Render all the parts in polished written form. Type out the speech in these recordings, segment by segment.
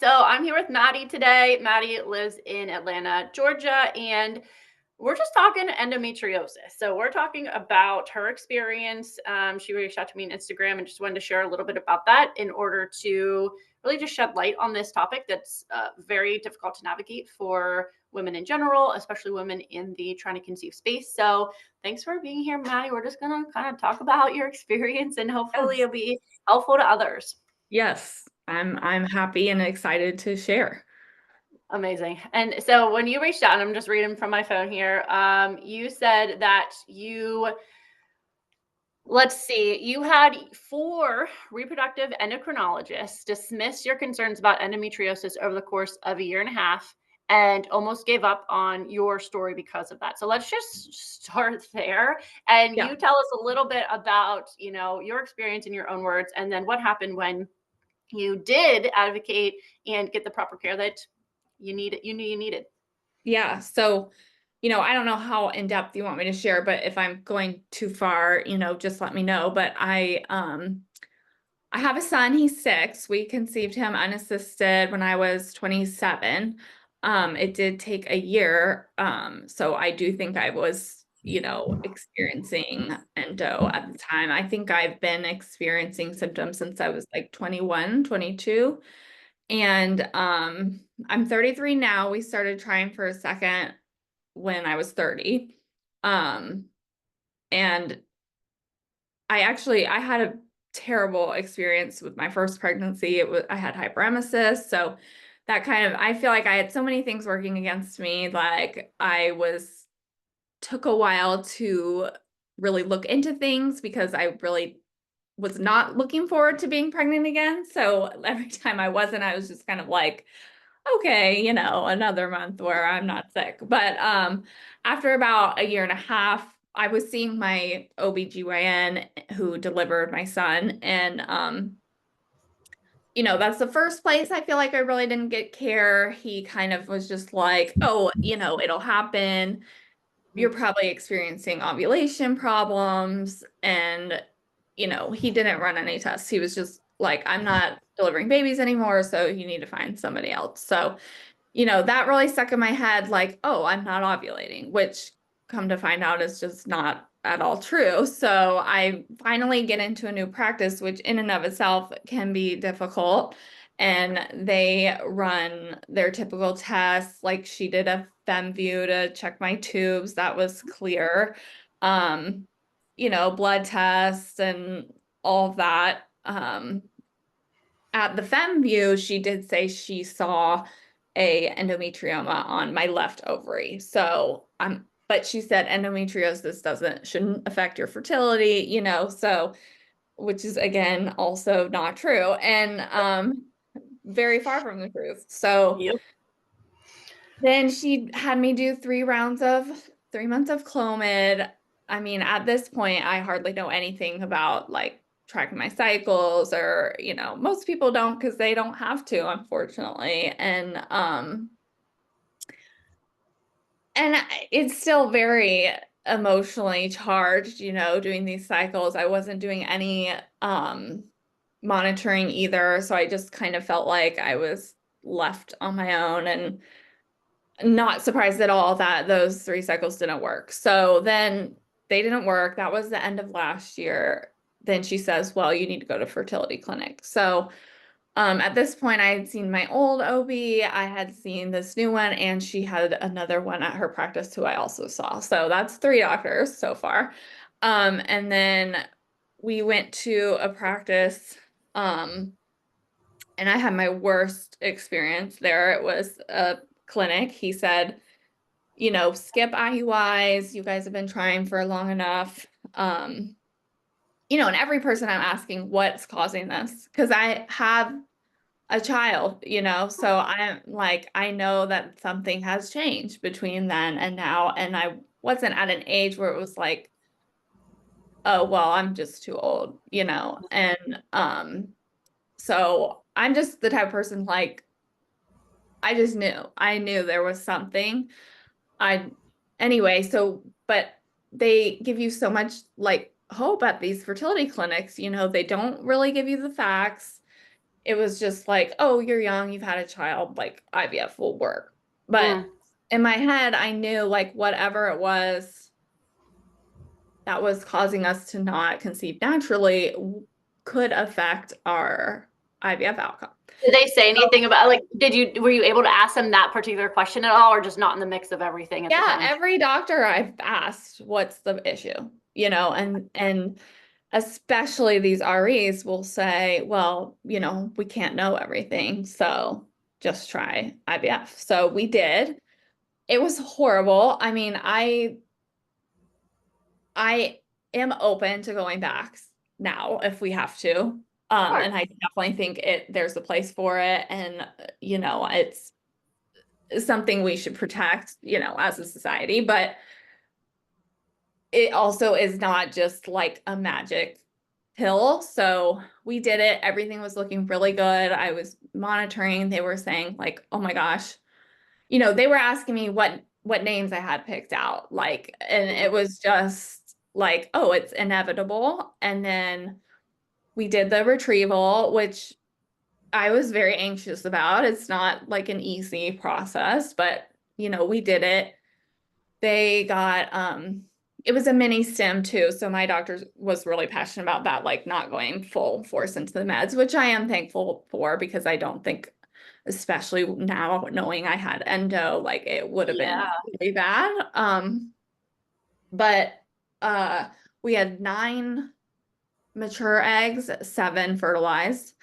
So I'm here with Maddie today. Maddie lives in Atlanta, Georgia, and we're just talking endometriosis. So we're talking about her experience. She reached out to me on Instagram and just wanted to share a little bit about that in order to really just shed light on this topic that's very difficult to navigate for women in general, especially women in the trying to conceive space. So thanks for being here, Maddie. We're just gonna kind of talk about your experience and hopefully Yes. it'll be helpful to others. Yes, I'm happy and excited to share. Amazing. And so when you reached out, and I'm just reading from my phone here, you said that let's see, you had four reproductive endocrinologists dismiss your concerns about endometriosis over the course of a year and a half and almost gave up on your story because of that. So let's just start there. And Yeah. you tell us a little bit about, your experience in your own words, and then what happened when you did advocate and get the proper care that you knew you needed. Yeah. So, I don't know how in depth you want me to share, but if I'm going too far, just let me know. But I have a son, he's 6. We conceived him unassisted when I was 27. It did take a year. So I do think I was, experiencing endo at the time. I think I've been experiencing symptoms since I was like 21, 22. And I'm 33 now. We started trying for a second when I was 30. Um, and I had a terrible experience with my first pregnancy. I had hyperemesis, so that kind of I feel like I had so many things working against me. Like took a while to really look into things because I really was not looking forward to being pregnant again. So every time I wasn't, I was just kind of like, okay, another month where I'm not sick. But after about a year and a half, I was seeing my OBGYN who delivered my son. And, that's the first place I feel like I really didn't get care. He kind of was just like, oh, it'll happen. You're Mhm. probably experiencing ovulation problems. And, he didn't run any tests. He was just like, I'm not delivering babies anymore. So you need to find somebody else. So, that really stuck in my head like, oh, I'm not ovulating, which come to find out is just not at all true. So I finally get into a new practice, which in and of itself can be difficult. And they run their typical tests. Like she did a FemView to check my tubes. That was clear. Um, blood tests and all of that. At the FemView, she did say she saw a endometrioma on my left ovary. So but she said endometriosis shouldn't affect your fertility, so which is again also not true and very far from the truth. So Yep. then she had me do 3 months of Clomid. I mean, at this point, I hardly know anything about like tracking my cycles or, most people don't because they don't have to, unfortunately. It's still very emotionally charged, doing these cycles. I wasn't doing any monitoring either. So I just kind of felt like I was left on my own and not surprised at all that those 3 cycles didn't work. So then they didn't work. That was the end of last year. Then she says, well, you need to go to fertility clinic. So at this point, I had seen my old OB, I had seen this new one, and she had another one at her practice who I also saw. So that's 3 doctors so far. And then we went to a practice, and I had my worst experience there. It was a clinic. He said, skip IUIs. You guys have been trying for long enough. Um, and every person I'm asking what's causing this, because I have a child, so I'm like, I know that something has changed between then and now. And I wasn't at an age where it was like, oh, well, I'm just too old, and so I'm just the type of person like, I knew there was something. I anyway, so but they give you so much like hope at these fertility clinics, they don't really give you the facts. it was just like, oh, you're young, you've had a child, like IVF will work. But Mm. in my head, I knew like whatever it was that was causing us to not conceive naturally could affect our IVF outcome. Did they say So, anything about, like, were you able to ask them that particular question at all, or just not in the mix of everything at the yeah, time? every doctor I've asked, what's the issue? And especially these REs will say, well, we can't know everything, so just try IVF. So we did. It was horrible. I mean, I am open to going back now if we have to. Sure. And I definitely think there's a place for it, and it's something we should protect, as a society, but it also is not just like a magic pill. So we did it. Everything was looking really good. I was monitoring. They were saying like, oh my gosh, they were asking me what names I had picked out. Like, and it was just like, oh, it's inevitable. And then we did the retrieval, which I was very anxious about. It's not like an easy process, but we did it. They got it was a mini stim too, so my doctor was really passionate about that, like not going full force into the meds, which I am thankful for, because I don't think, especially now knowing I had endo, like it would have Yeah. been really bad. But uh we had 9 mature eggs, 7 fertilized,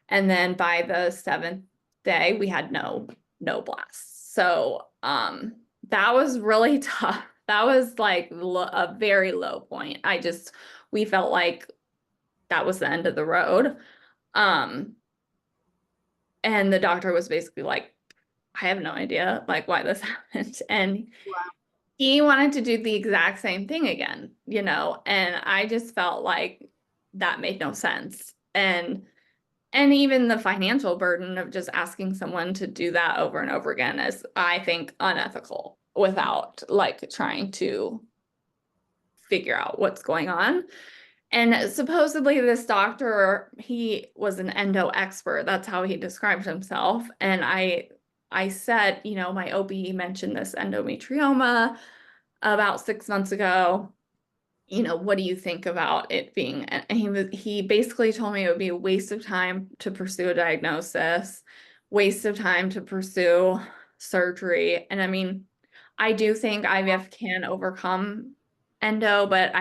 and then by the 7th day we had no blasts. So that was really tough. That was like a very low point. We felt like that was the end of the road. Um and the doctor was basically like, I have no idea like why this happened. And Wow. he wanted to do the exact same thing again, and I just felt like that made no sense. And even the financial burden of just asking someone to do that over and over again is, I think, unethical without like trying to figure out what's going on. And supposedly this doctor, he was an endo expert. That's how he described himself. And I said, my OB mentioned this endometrioma about 6 months ago. What do you think about it being? And he basically told me it would be a waste of time to pursue a diagnosis, waste of time to pursue surgery. And I mean, I do think IVF can overcome endo, but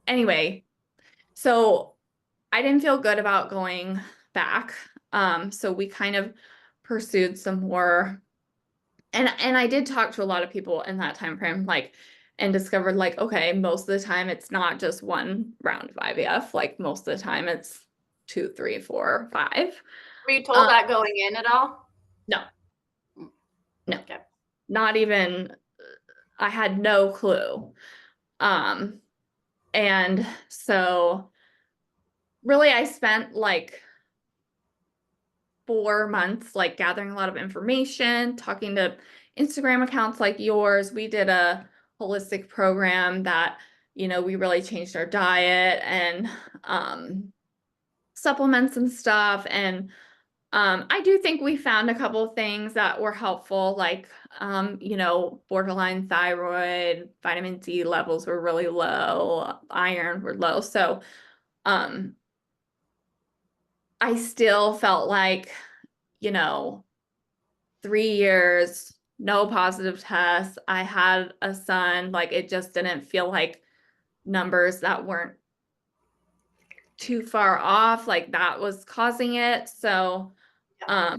anyway, so I didn't feel good about going back. So we kind of pursued some more, and I did talk to a lot of people in that time frame, like, and discovered like, okay, most of the time it's not just one round of IVF. Like most of the time it's 2, 3, 4, 5. Were you told Um, that going in at all? no, no, Okay. not even. I had no clue. Um, and so really, I spent like 4 months like gathering a lot of information, talking to Instagram accounts like yours. We did a holistic program that, we really changed our diet and supplements and stuff. And I do think we found a couple of things that were helpful, like, borderline thyroid, vitamin D levels were really low, iron were low. So um, I still felt like, you know, 3 years, no positive tests. I had a son, like it just didn't feel like numbers that weren't too far off, like that was causing it. So, Yeah.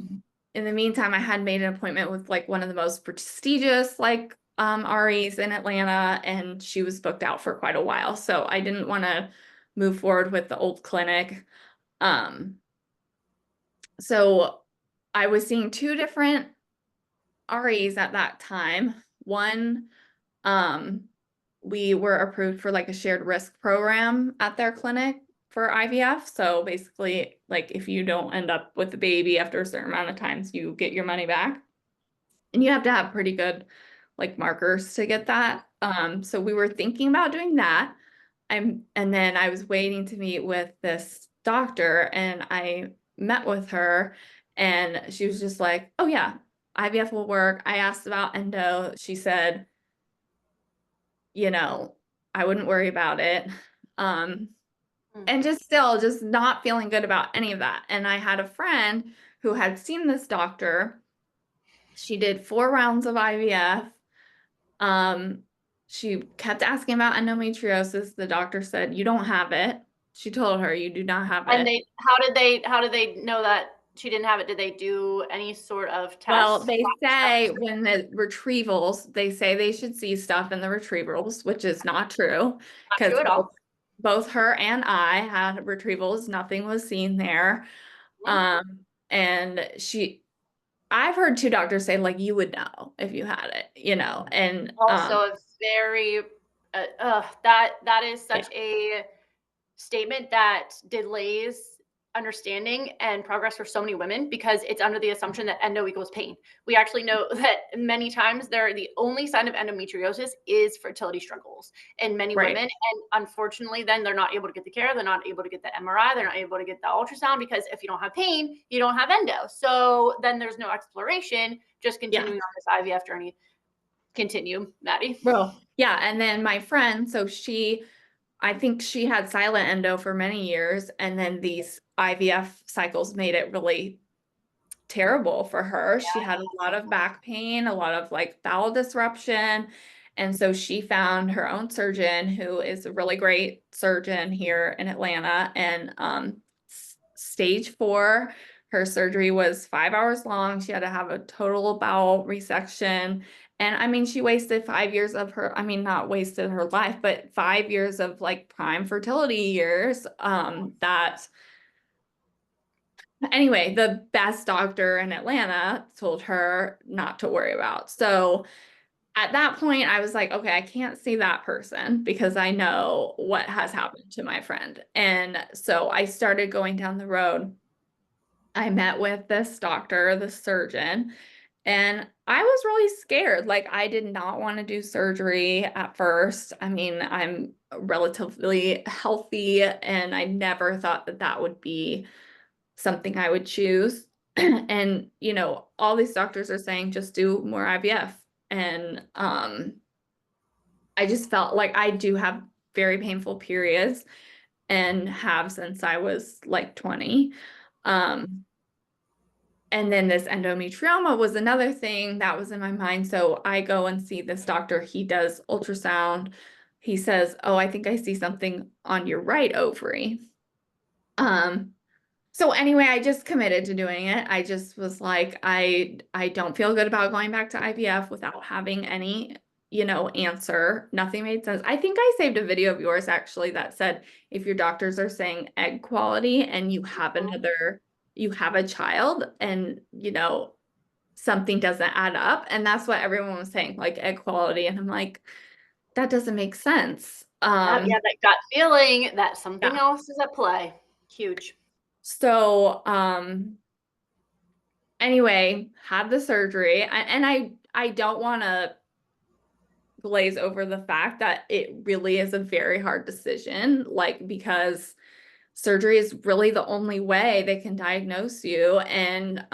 in the meantime, I had made an appointment with like one of the most prestigious like REs in Atlanta, and she was booked out for quite a while. So I didn't want to move forward with the old clinic. Um, so I was seeing 2 different REs at that time. One, um, we were approved for like a shared risk program at their clinic for IVF. So basically, like if you don't end up with the baby after a certain amount of times, you get your money back. And you have to have pretty good like markers to get that. So we were thinking about doing that. And then I was waiting to meet with this doctor, and I met with her and she was just like, oh yeah, IVF will work. I asked about endo. She said, you know, I wouldn't worry about it. Um, Mm. and just still just not feeling good about any of that. And I had a friend who had seen this doctor. She did 4 rounds of IVF. Um, she kept asking about endometriosis. The doctor said, you don't have it. She told her, you do not have And it. they how did they know that she didn't have it? Did they do any sort of Well, tests? they say Tests? when the retrievals, they say they should see stuff in the retrievals, which is not true Not true because at all. both her and I had retrievals. Nothing was seen there. Mhm. And I've heard 2 doctors say like you would know if you had it, and Also a very that is yeah, such a statement that delays understanding and progress for so many women because it's under the assumption that endo equals pain. We actually know that many times the only sign of endometriosis is fertility struggles in many right. women. And unfortunately, then they're not able to get the care. They're not able to get the MRI. They're not able to get the ultrasound because if you don't have pain, you don't have endo. So then there's no exploration, just Yeah. continuing on this IVF journey. Continue, Maddie. Well, yeah. And then my friend, so I think she had silent endo for many years, and then these IVF cycles made it really terrible for her. She had a lot of back pain, a lot of like bowel disruption. And so she found her own surgeon who is a really great surgeon here in Atlanta. And stage 4, her surgery was 5 hours long. She had to have a total bowel resection. And I mean, she wasted 5 years of her, I mean, not wasted her life, but 5 years of like prime fertility years that anyway, the best doctor in Atlanta told her not to worry about. So at that point, I was like, okay, I can't see that person because I know what has happened to my friend. And so I started going down the road. I met with this doctor, the surgeon, and I was really scared. Like, I did not want to do surgery at first. I mean, I'm relatively healthy, and I never thought that that would be something I would choose. And, all these doctors are saying just do more IVF. And I just felt like I do have very painful periods and have since I was like 20. Um, and then this endometrioma was another thing that was in my mind. So I go and see this doctor. He does ultrasound. He says, oh, I think I see something on your right ovary. Um, So anyway, I just committed to doing it. I just was like, I don't feel good about going back to IVF without having any, answer. Nothing made sense. I think I saved a video of yours actually that said if your doctors are saying egg quality and you have a child and, something doesn't add up. And that's what everyone was saying, like egg quality. And I'm like, that doesn't make sense. Yeah, that gut feeling that something Yeah. else is at play. Huge. So, anyway, had the surgery, and I don't want to glaze over the fact that it really is a very hard decision, like because surgery is really the only way they can diagnose you, and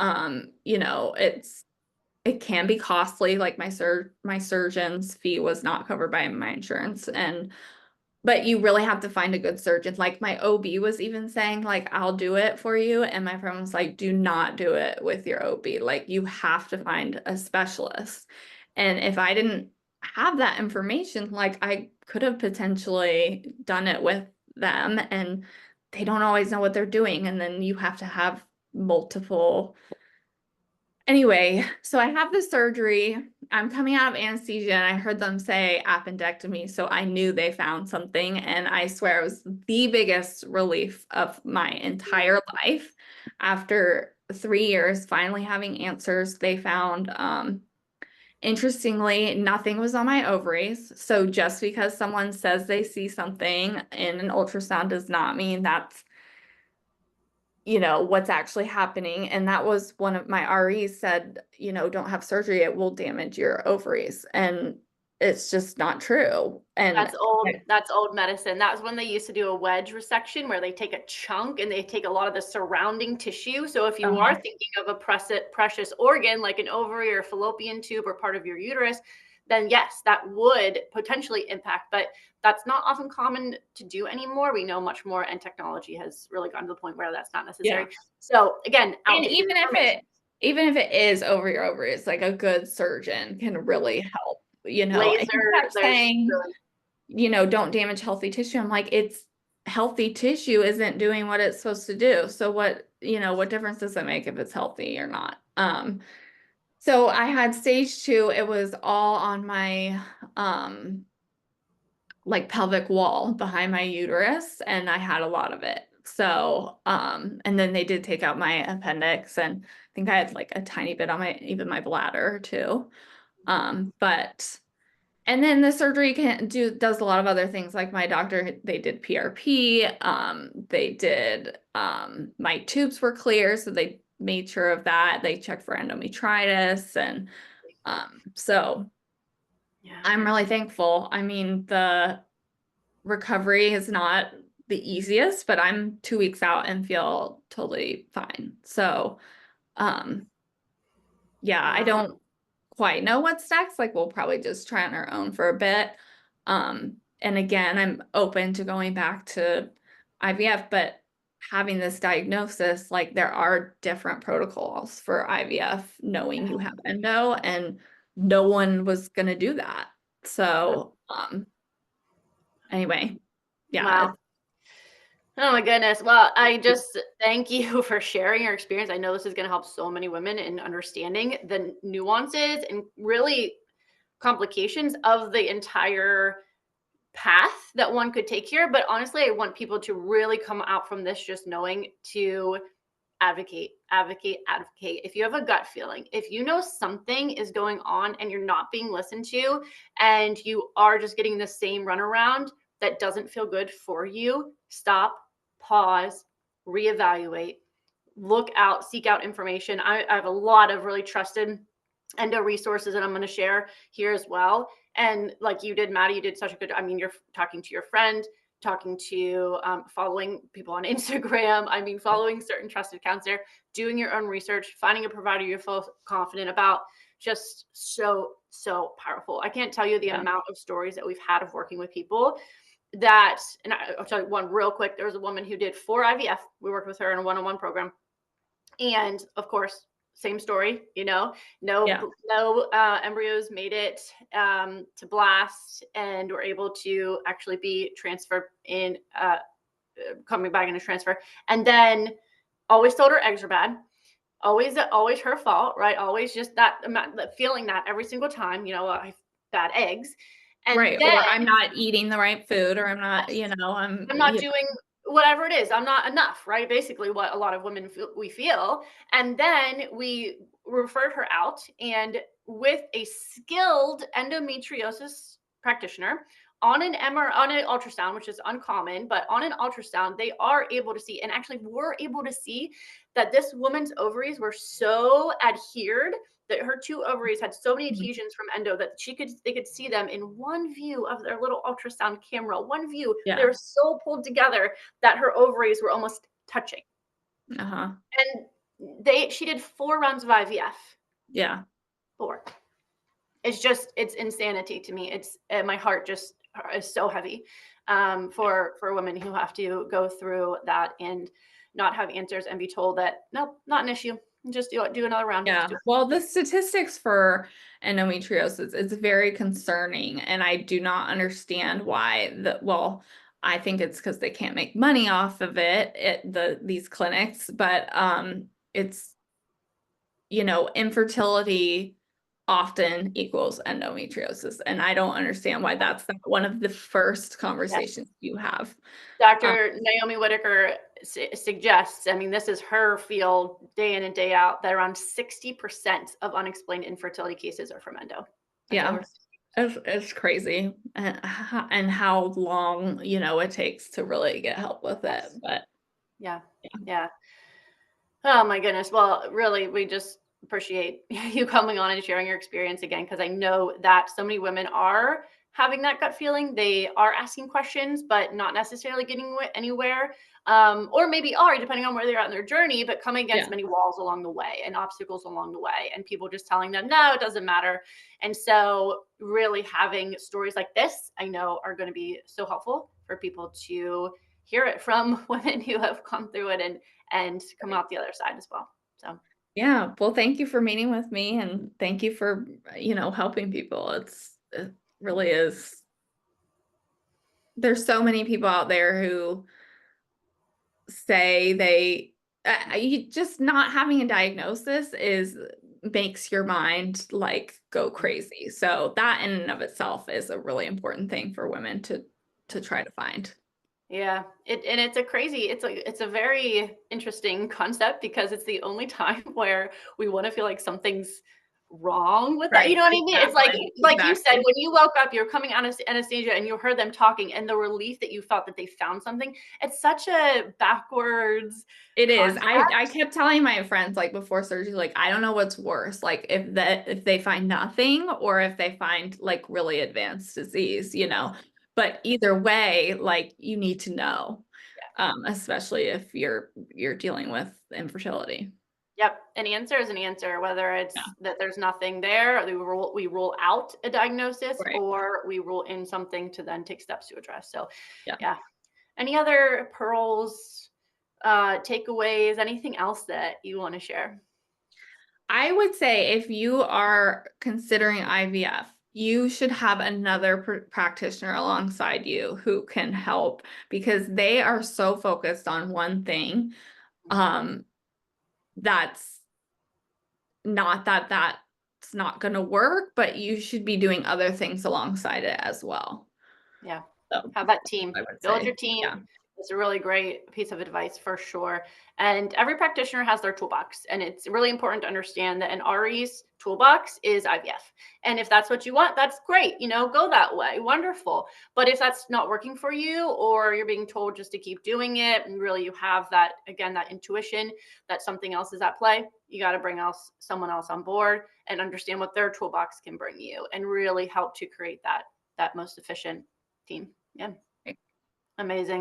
it can be costly. Like my surgeon's fee was not covered by my insurance, but you really have to find a good surgeon. Like my OB was even saying, like, I'll do it for you. And my friend was like, do not do it with your OB. Like, you have to find a specialist. And if I didn't have that information, like, I could have potentially done it with them. And they don't always know what they're doing. And then you have to have multiple. Anyway, so I have the surgery. I'm coming out of anesthesia and I heard them say appendectomy. So I knew they found something. And I swear it was the biggest relief of my entire life. After 3 years, finally having answers, they found, interestingly, nothing was on my ovaries. So just because someone says they see something in an ultrasound does not mean that's what's actually happening. And that was one of my REs said, don't have surgery, it will damage your ovaries. And it's just not true. And That's old medicine. That was when they used to do a wedge resection where they take a chunk and they take a lot of the surrounding tissue. So if you are thinking of a precious organ like an ovary or fallopian tube or part of your uterus, then yes, that would potentially impact, but that's not often common to do anymore. We know much more, and technology has really gotten to the point where that's not necessary. yeah. So again, And outdated information. even if it is over your ovaries, like a good surgeon can really help, you know. And he Laser, kept there's saying, really, don't damage healthy tissue. I'm like, it's healthy tissue isn't doing what it's supposed to do. So what difference does it make if it's healthy or not? So I had stage 2. It was all on my like pelvic wall behind my uterus, and I had a lot of it. So, and then they did take out my appendix, and I think I had like a tiny bit on even my bladder too. But and then the surgery does a lot of other things. Like my doctor, they did PRP, they did my tubes were clear, so they made sure of that. They checked for endometritis, and so yeah. I'm really thankful. I mean, the recovery is not the easiest, but I'm 2 weeks out and feel totally fine. So, um, yeah, I Wow. don't quite know what's next. Like we'll probably just try on our own for a bit. And again, I'm open to going back to IVF, but having this diagnosis, like there are different protocols for IVF, knowing you have endo, and no one was gonna do that. So, anyway, yeah, Wow. Oh my goodness. Well, I just thank you for sharing your experience. I know this is going to help so many women in understanding the nuances and really complications of the entire path that one could take here. But honestly, I want people to really come out from this just knowing to advocate, advocate, advocate. If you have a gut feeling, if you know something is going on and you're not being listened to, and you are just getting the same runaround that doesn't feel good for you, stop, pause, reevaluate, look out, seek out information. I have a lot of really trusted endo resources that I'm going to share here as well. And like you did, Maddie, you did such a good, I mean, you're talking to your friend, talking to following people on Instagram. I mean, following certain trusted accounts there, doing your own research, finding a provider you feel confident about. Just so, so powerful. I can't tell you the yeah, amount of stories that we've had of working with people that, and I'll tell you one real quick. There was a woman who did 4 IVF. We worked with her in a one-on-one program. And of course, same story, yeah, no embryos made it to blast and were able to actually be transferred in coming back into transfer. And then always told her eggs are bad. Always her fault, right? Always just that feeling that every single time, I have bad eggs. And right. then Or I'm not eating the right food, or I'm not, I'm not doing whatever it is. I'm not enough, right? Basically, what a lot of women feel. And then we referred her out, and with a skilled endometriosis practitioner on an on an ultrasound, which is uncommon, but on an ultrasound, they are able to see, and actually were able to see that this woman's ovaries were so adhered that her 2 ovaries had so many Mhm. adhesions from endo that they could see them in one view of their little ultrasound camera, one view. They Yeah. were so pulled together that her ovaries were almost touching. Uh-huh. And she did 4 rounds of IVF. Yeah. 4. It's insanity to me. It's my heart just is so heavy for women who have to go through that and not have answers and be told that nope, not an issue. Just do another round. Just Yeah. do it. Well, the statistics for endometriosis is very concerning, and I do not understand why well, I think it's because they can't make money off of it at these clinics, but it's infertility often equals endometriosis, and I don't understand why that's not one of the first Yeah. conversations you have. Um, Dr. Naomi Whitaker suggests, I mean, this is her field day in and day out, that around 60% of unexplained infertility cases are from endo. That's yeah. over. It's crazy, and how long, it takes to really get help with it. Yes. But Yeah. yeah, Yeah. Oh my goodness. Well, really, we just appreciate you coming on and sharing your experience again, because I know that so many women are having that gut feeling. They are asking questions, but not necessarily getting anywhere. Or maybe are, depending on where they're at in their journey, but coming against Yeah. many walls along the way and obstacles along the way, and people just telling them, no, it doesn't matter. And so, really having stories like this, I know, are going to be so helpful for people to hear it from women who have come through it and come out the other side as well. So, Yeah. Well, thank you for meeting with me and thank you for, helping people. It really is. There's so many people out there who say you just not having a diagnosis is makes your mind like go crazy. So that in and of itself is a really important thing for women to try to find. yeah, it's a crazy, it's a very interesting concept because it's the only time where we want to feel like something's wrong with that. You Right. know what I mean? It's Exactly. like you said, Exactly. when you woke up, you're coming out of anesthesia and you heard them talking, and the relief that you felt that they found something. It's such a backwards It is. concept. I kept telling my friends like before surgery, like I don't know what's worse, like if they find nothing or if they find like really advanced disease. But either way, like you need to know, especially if you're dealing with infertility. Yep, an answer is an answer, whether Yeah. it's that there's nothing there, we rule out a diagnosis, Right. or we rule in something to then take steps to address. So, Yeah. yeah. Any other pearls, takeaways, anything else that you want to share? I would say if you are considering IVF, you should have another practitioner alongside you who can help because they are so focused on one thing. Um, that's not that's not going to work, but you should be doing other things alongside it as well. Yeah. So Have that team. I would Build your say, team. yeah, It's a really great piece of advice for sure. And every practitioner has their toolbox. And it's really important to understand that an RE's toolbox is IVF. And if that's what you want, that's great. Go that way. Wonderful. But if that's not working for you, or you're being told just to keep doing it, and really you have that, again, that intuition that something else is at play, you got to bring someone else on board and understand what their toolbox can bring you, and really help to create that most efficient team. Yeah. Amazing.